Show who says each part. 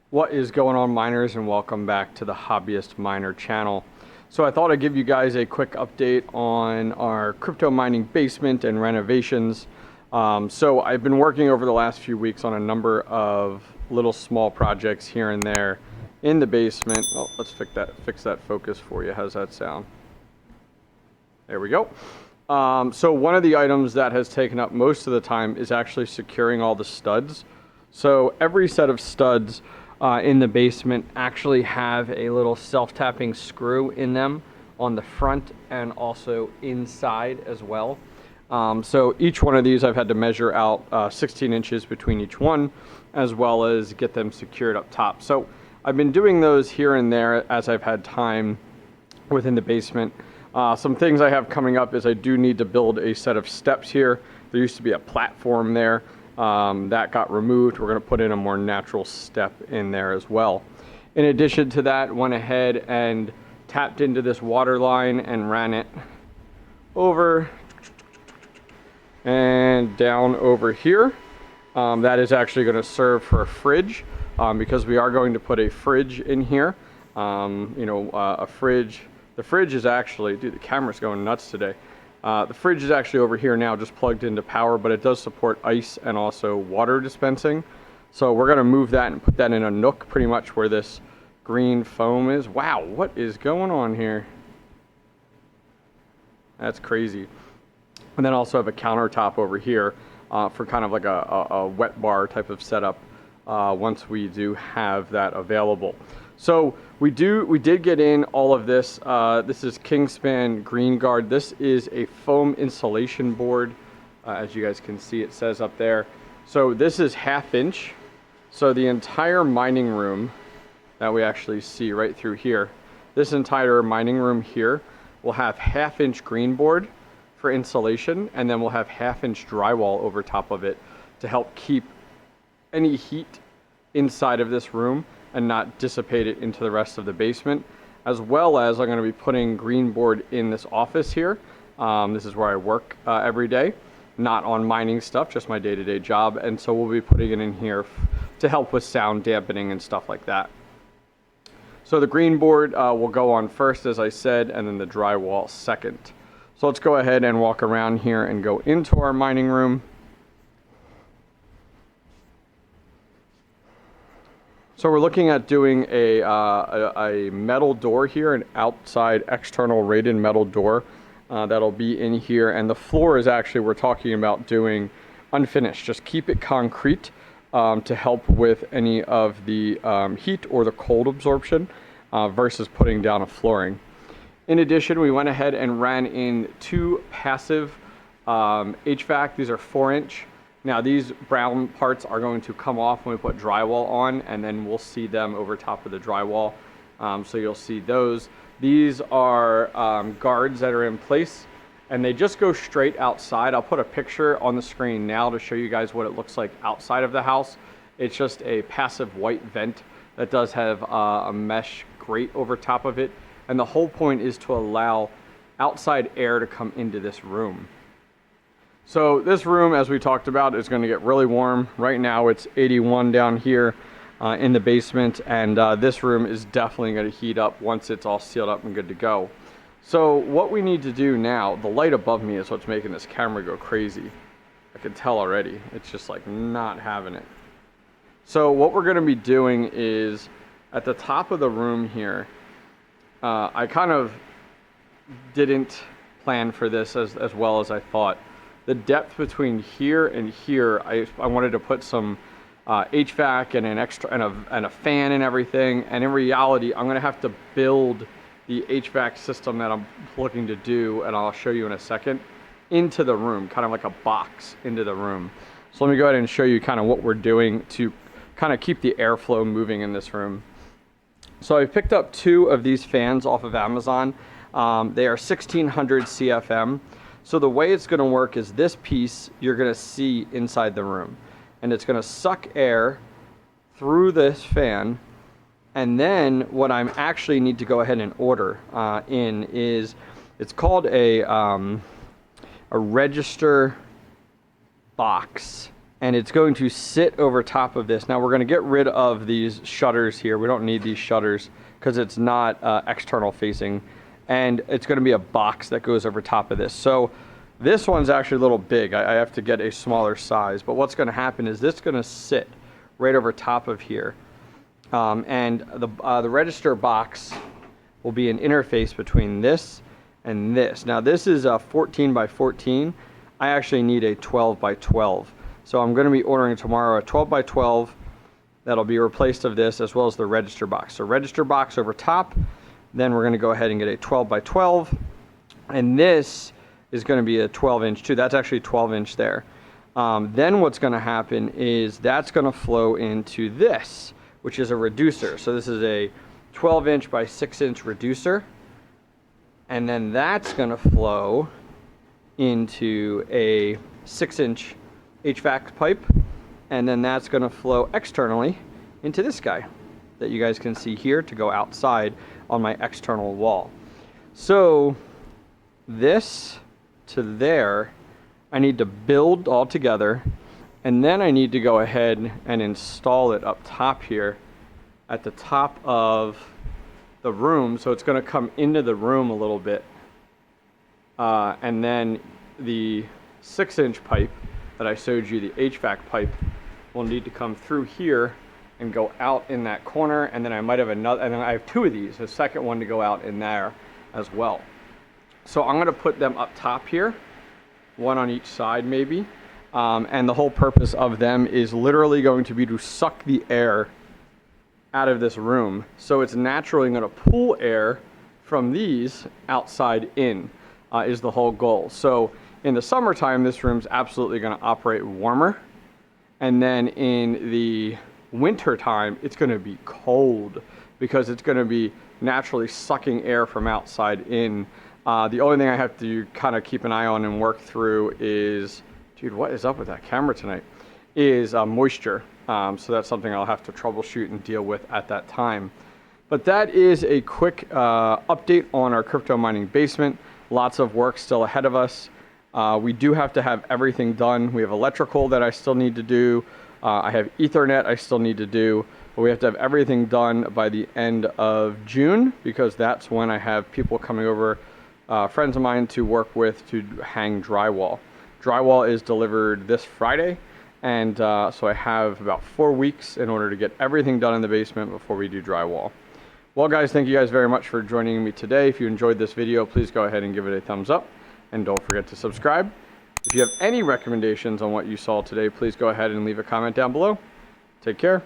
Speaker 1: What is going on, miners, and welcome back to the Hobbyist Miner channel. So I thought I'd give you guys a quick update on our crypto mining basement and renovations. So I've been working over the last few weeks on a number of little small projects here and there in the basement. Oh, let's fix that focus for you. How's that sound? There we go. So one of the items that has taken up most of the time is actually securing all the studs. So every set of studs in the basement actually have a little self-tapping screw in them on the front and also inside as well. So each one of these I've had to measure out 16 inches between each one, as well as get them secured up top. So I've been doing those here and there as I've had time within the basement. Some things I have coming up is I do need to build a set of steps here. There used to be a platform there. That got removed. We're going to put in a more natural step in there as well. In addition to that, went ahead and tapped into this water line and ran it over and down over here. That is actually going to serve for a fridge because we are going to put a fridge in here. A fridge. The fridge is actually, dude, the camera's going nuts today. The fridge is actually over here now, just plugged into power, but it does support ice and also water dispensing. So we're going to move that and put that in a nook pretty much where this green foam is. Wow, what is going on here? That's crazy. And then also have a countertop over here for kind of like a wet bar type of setup once we do have that available. So we did get in all of this. This is Kingspan Green Guard. This is a foam insulation board. As you guys can see, it says up there. So this is 1/2 inch. So the entire mining room that we actually see right through here, this entire mining room here will have 1/2 inch green board for insulation, and then we'll have 1/2 inch drywall over top of it to help keep any heat inside of this room and not dissipate it into the rest of the basement. As well as I'm going to be putting green board in this office here. This is where I work every day, not on mining stuff, just my day-to-day job. And so we'll be putting it in here to help with sound dampening and stuff like that. So the green board will go on first, as I said, and then the drywall second. So let's go ahead and walk around here and go into our mining room. So we're looking at doing a metal door here, an outside external rated metal door that'll be in here. And the floor is actually, we're talking about doing unfinished. Just keep it concrete to help with any of the heat or the cold absorption versus putting down a flooring. In addition, we went ahead and ran in 2 passive HVAC. These are 4-inch. Now these brown parts are going to come off when we put drywall on, and then we'll see them over top of the drywall. So you'll see those. These are guards that are in place, and they just go straight outside. I'll put a picture on the screen now to show you guys what it looks like outside of the house. It's just a passive white vent that does have a mesh grate over top of it. And the whole point is to allow outside air to come into this room. So this room, as we talked about, is going to get really warm. Right now it's 81 down here in the basement, and this room is definitely going to heat up once it's all sealed up and good to go. So what we need to do now, the light above me is what's making this camera go crazy. I can tell already. It's just like not having it. So what we're going to be doing is at the top of the room here, I kind of didn't plan for this as well as I thought. The depth between here and here, I wanted to put some HVAC and an extra and a fan and everything. And in reality, I'm going to have to build the HVAC system that I'm looking to do, and I'll show you in a second, into the room, kind of like a box into the room. So let me go ahead and show you kind of what we're doing to kind of keep the airflow moving in this room. So I picked up 2 of these fans off of Amazon. They are 1600 CFM. So the way it's going to work is this piece you're going to see inside the room, and it's going to suck air through this fan. And then what I actually need to go ahead and order in is, it's called a register box. and it's going to sit over top of this. Now we're going to get rid of these shutters here. We don't need these shutters because it's not external facing, and it's going to be a box that goes over top of this. So this one's actually a little big. I have to get a smaller size, but what's going to happen is this is going to sit right over top of here, and the register box will be an interface between this and this. Now this is a 14 by 14. I actually need a 12 by 12. So I'm going to be ordering tomorrow a 12 by 12 that'll be replaced of this, as well as the register box. So register box over top, then we're going to go ahead and get a 12 by 12, and this is going to be a 12 inch too. That's actually 12 inch there. Then what's going to happen is that's going to flow into this, which is a reducer. So this is a 12 inch by 6 inch reducer, and then that's going to flow into a 6 inch HVAC pipe, and then that's going to flow externally into this guy that you guys can see here to go outside on my external wall. So this to there, I need to build all together, and then I need to go ahead and install it up top here at the top of the room. So it's going to come into the room a little bit, and then the 6 inch pipe that I showed you, the HVAC pipe, will need to come through here and go out in that corner, and then I might have another, and then I have two of these, a second one to go out in there as well. So I'm going to put them up top here, one on each side maybe, and the whole purpose of them is literally going to be to suck the air out of this room. So it's naturally going to pull air from these outside in, is the whole goal. So in the summertime, this room's absolutely going to operate warmer, and then in the winter time, it's going to be cold because it's going to be naturally sucking air from outside in. The only thing I have to kind of keep an eye on and work through is, dude, what is up with that camera tonight, is moisture. So that's something I'll have to troubleshoot and deal with at that time. But that is a quick update on our crypto mining basement. Lots of work still ahead of us. We do have to have everything done. We have electrical that I still need to do. I have Ethernet I still need to do. But we have to have everything done by the end of June, because that's when I have people coming over, friends of mine, to work with to hang drywall. Drywall is delivered this Friday, and so I have about 4 weeks in order to get everything done in the basement before we do drywall. Well guys, thank you guys very much for joining me today. If you enjoyed this video, please go ahead and give it a thumbs up, and don't forget to subscribe. If you have any recommendations on what you saw today, please go ahead and leave a comment down below. Take care.